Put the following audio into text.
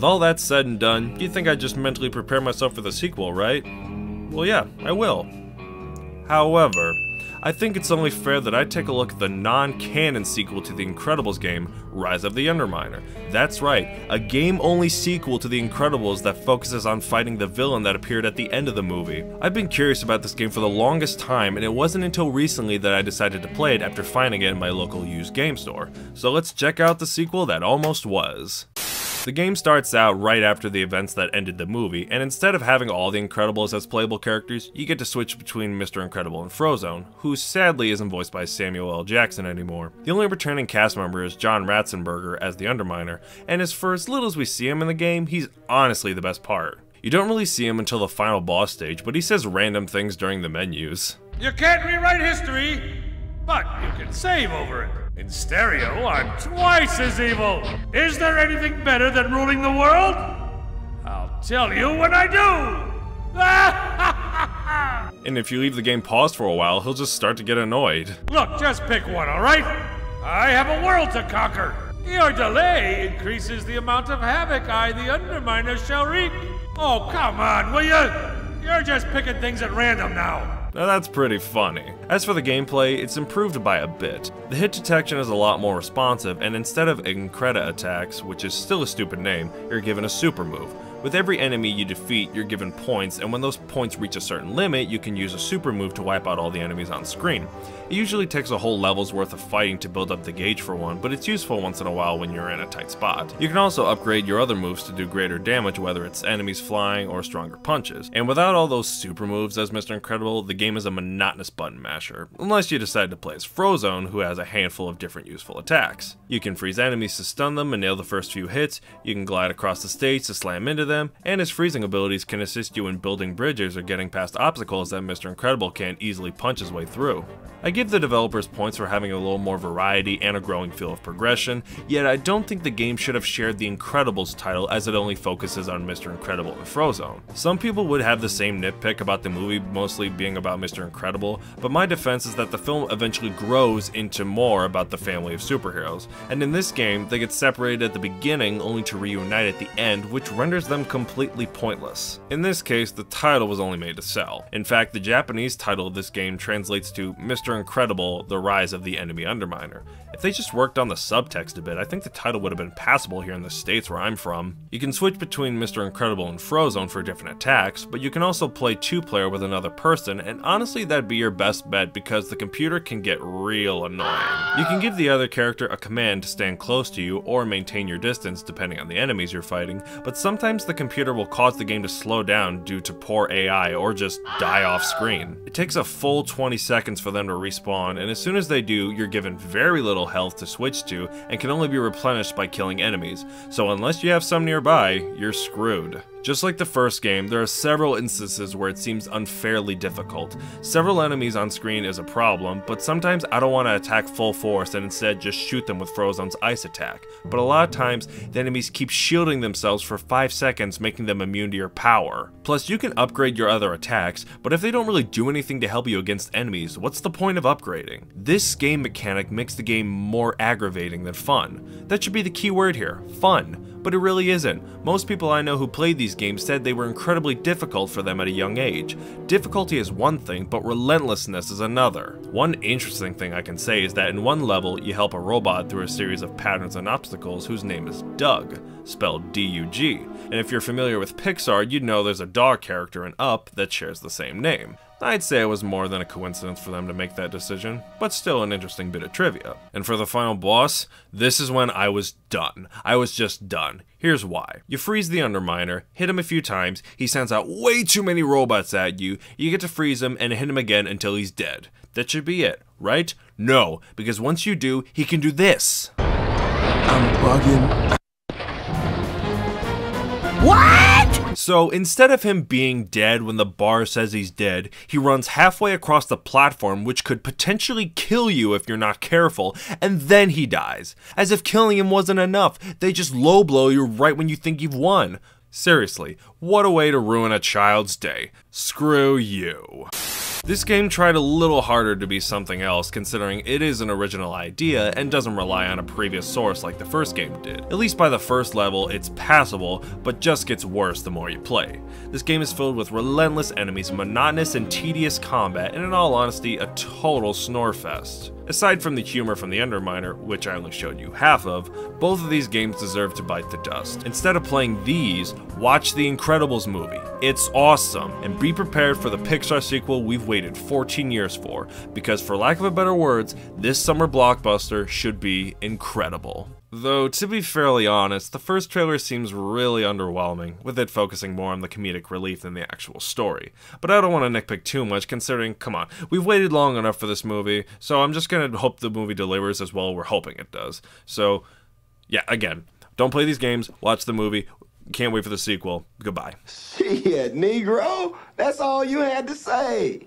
With all that said and done, you think I'd just mentally prepare myself for the sequel, right? Well, yeah, I will. However, I think it's only fair that I take a look at the non-canon sequel to the Incredibles game, Rise of the Underminer. That's right, a game-only sequel to the Incredibles that focuses on fighting the villain that appeared at the end of the movie. I've been curious about this game for the longest time, and it wasn't until recently that I decided to play it after finding it in my local used game store. So let's check out the sequel that almost was. The game starts out right after the events that ended the movie, and instead of having all the Incredibles as playable characters, you get to switch between Mr. Incredible and Frozone, who sadly isn't voiced by Samuel L. Jackson anymore. The only returning cast member is John Ratzenberger as the Underminer, and for as little as we see him in the game, he's honestly the best part. You don't really see him until the final boss stage, but he says random things during the menus. You can't rewrite history, but you can save over it. In stereo, I'm twice as evil. Is there anything better than ruling the world? I'll tell you when I do! And if you leave the game paused for a while, he'll just start to get annoyed. Look, just pick one, alright? I have a world to conquer. Your delay increases the amount of havoc I, the Underminer, shall wreak. Oh, come on, will you? You're just picking things at random now. Now that's pretty funny. As for the gameplay, it's improved by a bit. The hit detection is a lot more responsive, and instead of Increda attacks, which is still a stupid name, you're given a super move. With every enemy you defeat, you're given points, and when those points reach a certain limit, you can use a super move to wipe out all the enemies on screen. It usually takes a whole level's worth of fighting to build up the gauge for one, but it's useful once in a while when you're in a tight spot. You can also upgrade your other moves to do greater damage, whether it's enemies flying or stronger punches. And without all those super moves as Mr. Incredible, the game is a monotonous button masher, unless you decide to play as Frozone, who has a handful of different useful attacks. You can freeze enemies to stun them and nail the first few hits, you can glide across the stage to slam into them, and his freezing abilities can assist you in building bridges or getting past obstacles that Mr. Incredible can't easily punch his way through. I give the developers points for having a little more variety and a growing feel of progression, yet I don't think the game should have shared the Incredibles title as it only focuses on Mr. Incredible and Frozone. Some people would have the same nitpick about the movie mostly being about Mr. Incredible, but my defense is that the film eventually grows into more about the family of superheroes, and in this game they get separated at the beginning only to reunite at the end, which renders them completely pointless. In this case, the title was only made to sell. In fact, the Japanese title of this game translates to Mr. Incredible: The Rise of the Enemy Underminer. If they just worked on the subtext a bit, I think the title would have been passable here in the States where I'm from. You can switch between Mr. Incredible and Frozone for different attacks, but you can also play two-player with another person, and honestly that'd be your best bet because the computer can get real annoying. You can give the other character a command to stand close to you or maintain your distance depending on the enemies you're fighting, but sometimes the computer will cause the game to slow down due to poor AI or just die off screen. It takes a full 20 seconds for them to respawn, and as soon as they do, you're given very little health to switch to and can only be replenished by killing enemies, so unless you have some nearby, you're screwed. Just like the first game, there are several instances where it seems unfairly difficult. Several enemies on screen is a problem, but sometimes I don't want to attack full force and instead just shoot them with Frozone's ice attack. But a lot of times, the enemies keep shielding themselves for 5 seconds, making them immune to your power. Plus, you can upgrade your other attacks, but if they don't really do anything to help you against enemies, what's the point of upgrading? This game mechanic makes the game more aggravating than fun. That should be the key word here, fun. But it really isn't. Most people I know who played these games said they were incredibly difficult for them at a young age. Difficulty is one thing, but relentlessness is another. One interesting thing I can say is that in one level, you help a robot through a series of patterns and obstacles whose name is Doug, spelled D-U-G. And if you're familiar with Pixar, you'd know there's a dog character in Up that shares the same name. I'd say it was more than a coincidence for them to make that decision, but still an interesting bit of trivia. And for the final boss, this is when I was done. I was just done. Here's why. You freeze the Underminer, hit him a few times, he sends out way too many robots at you, you get to freeze him and hit him again until he's dead. That should be it, right? No, because once you do, he can do this. I'm bugging. What? So instead of him being dead when the bar says he's dead, he runs halfway across the platform, which could potentially kill you if you're not careful, and then he dies. As if killing him wasn't enough, they just low blow you right when you think you've won. Seriously, what a way to ruin a child's day. Screw you. This game tried a little harder to be something else, considering it is an original idea and doesn't rely on a previous source like the first game did. At least by the first level, it's passable, but just gets worse the more you play. This game is filled with relentless enemies, monotonous and tedious combat, and in all honesty, a total snorefest. Aside from the humor from the Underminer, which I only showed you half of, both of these games deserve to bite the dust. Instead of playing these, watch the Incredibles movie. It's awesome, and be prepared for the Pixar sequel we've waited 14 years for, because for lack of better words, this summer blockbuster should be incredible. Though, to be fairly honest, the first trailer seems really underwhelming, with it focusing more on the comedic relief than the actual story. But I don't want to nitpick too much, considering, come on, we've waited long enough for this movie, so I'm just gonna hope the movie delivers as well we're hoping it does. So, yeah, again, don't play these games, watch the movie, can't wait for the sequel, goodbye. Shit, Negro, that's all you had to say.